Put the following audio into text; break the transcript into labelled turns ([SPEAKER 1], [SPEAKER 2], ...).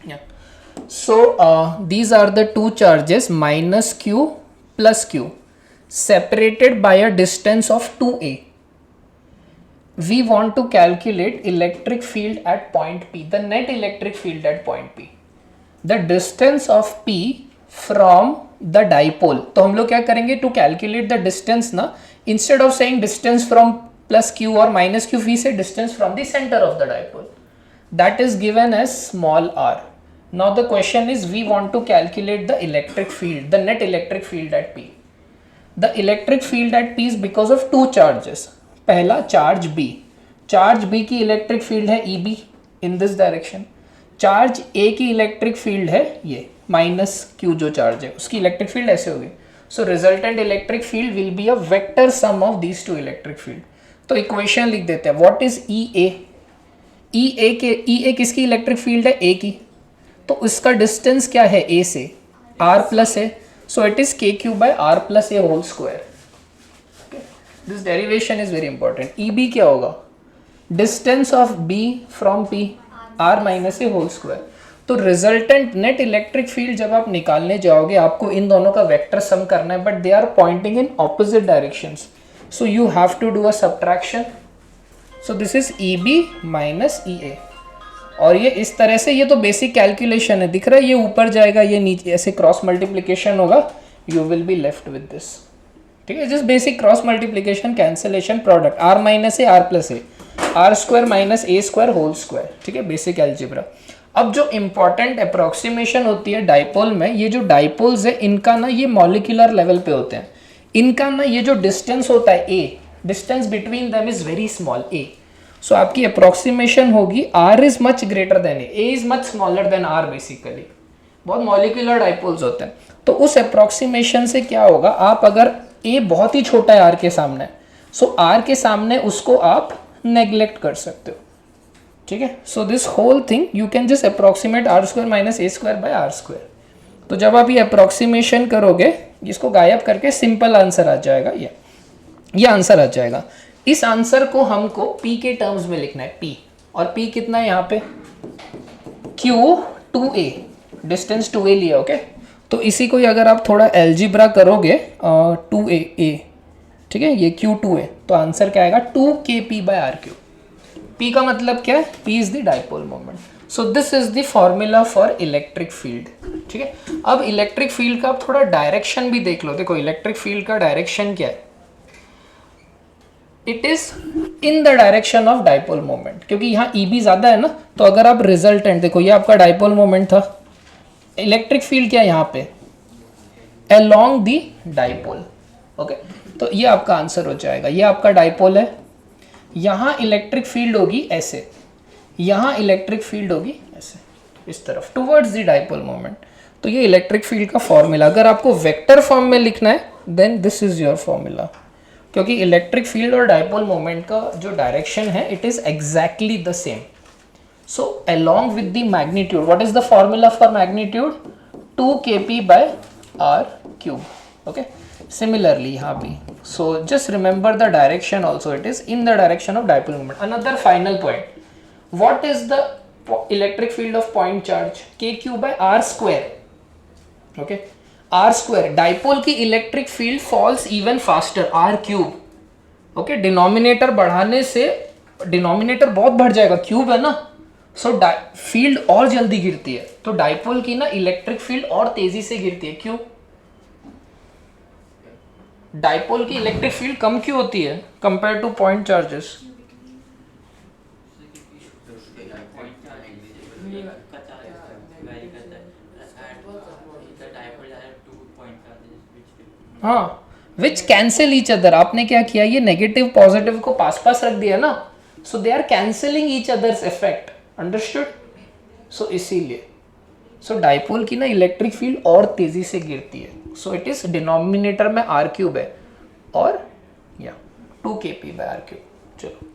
[SPEAKER 1] Yeah. So these are the two charges minus q plus q separated by a distance of 2a. We want to calculate electric field at point P, the net electric field at point P. The distance of P from the dipole. तो हम लोग क्या करेंगे to calculate the distance ना, instead of saying distance from plus q or minus q, we say distance from the center of the dipole. That is given as small r. Now the question is we want to calculate the electric field, the net electric field at P. The electric field at P is because of two charges. पहला charge B. Charge B की electric field है EB in this direction. Charge A की electric field है ये minus Q जो charge है उसकी electric field ऐसे होगी. So resultant electric field will be a vector sum of these two electric field. तो इक्वेशन लिख देते हैं. What is EA? EA किसकी इलेक्ट्रिक फील्ड है? A की. तो इसका डिस्टेंस क्या है A से? R plus A. So it is kq by r plus a whole square. Okay. This derivation is very important. EB क्या होगा? Distance of B from P, r minus a whole square. तो resultant net electric field जब आप निकालने जाओगे आपको इन दोनों का वेक्टर सम करना है, but they are pointing in opposite directions. So you have to do a subtraction. So this is EB minus EA. और ये इस तरह से, ये तो बेसिक कैलकुलेशन है, दिख रहा है, ये ऊपर जाएगा, ये नीचे ऐसे क्रॉस मल्टीप्लिकेशन होगा, you will be left with this. ठीक है, just basic cross multiplication, cancellation, product, R minus A R plus A, R square minus A square whole square. ठीक है, बेसिक एल्जेब्रा. अब जो इंपॉर्टेंट अप्रोक्सीमेशन होती है dipole में, ये जो डाइपोल्स है इनका ना ये मॉलिक्यूलर लेवल पे होते हैं. इनका ना ये जो डिस्टेंस होता है a, distance between them is very small a. So आपकी अप्रोक्सीमेशन होगी r is much greater than a is much smaller than r. Basically बहुत मॉलिक्यूलर डाइपोल्स होते हैं. तो उस अप्रोक्सीमेशन से क्या होगा, आप अगर a बहुत ही छोटा है r के सामने, सो r के सामने उसको आप नेग्लेक्ट कर सकते हो. ठीक है, so this whole thing you can just approximate r square minus a square by r square. तो जब आप ये अप्रोक्सीमेशन करोगे, इसको गायब करके सिंपल आंसर आ जाएगा. ये आंसर आ जाएगा. इस आंसर को हमको P के टर्म्स में लिखना है. P और P कितना है यहाँ पे? Q 2A, डिस्टेंस 2A लिया. ओके, तो इसी को अगर आप थोड़ा एल्जिब्रा करोगे 2A, ठीक है, ये Q 2A, तो आंसर क्या आएगा? 2kp by r cube. P का मतलब क्या है? P is the dipole moment. So this is the formula for electric field. ठीक है, अब इलेक्ट्रिक फील्ड का आप थोड़ा डायरेक्शन भी देख लो. देखो इलेक्ट्रिक फील्ड का डायरेक्शन क्या है? It is in the direction of dipole moment, क्योंकि यहाँ EB ज्यादा है ना. तो अगर आप रिजल्टेंट देखो, ये आपका डाइपोल मोमेंट था, इलेक्ट्रिक फील्ड क्या है यहाँ पे? Along the dipole. ओके, तो ये आपका आंसर हो जाएगा. ये आपका डाइपोल है, यहाँ इलेक्ट्रिक फील्ड होगी ऐसे, यहाँ इलेक्ट्रिक फील्ड होगी ऐसे इस तरफ टुवर्ड्स द डाइपोल मोमेंट. तो ये इलेक्ट्रिक फील्ड का फॉर्मूला. अगर आपको वेक्टर फॉर्म में लिखना है then this is your formula, क्योंकि इलेक्ट्रिक फील्ड और डाइपोल मोमेंट का जो डायरेक्शन है it is exactly the same. So along with the magnitude, what is the formula for magnitude? 2kp by r cube. Okay, similarly यहाँ भी. So just remember the direction also, it is in the direction of dipole moment. Another final point, what is the electric field of point charge? kq bye r square. Okay, r square. Dipole की electric field falls even faster, r cube. Okay, denominator बढ़ाने से denominator बहुत बढ़ जाएगा, cube है ना, सो field और जल्दी गिरती है. तो डाइपोल की ना इलेक्ट्रिक फील्ड और तेजी से गिरती है. क्यों? डाइपोल की इलेक्ट्रिक फील्ड कम क्यों होती है कंपेयर टू पॉइंट चार्जेस? हाँ, विच कैंसिल ईच अदर. आपने क्या किया, ये नेगेटिव पॉजिटिव को पास पास रख दिया ना, so they are cancelling each others effect. Understood? So इसीलिए सो डाइपोल की ना इलेक्ट्रिक फील्ड और तेजी से गिरती है. सो इट इज डिनोमिनेटर में r क्यूब है और या 2kp बाय r क्यूब. चलो.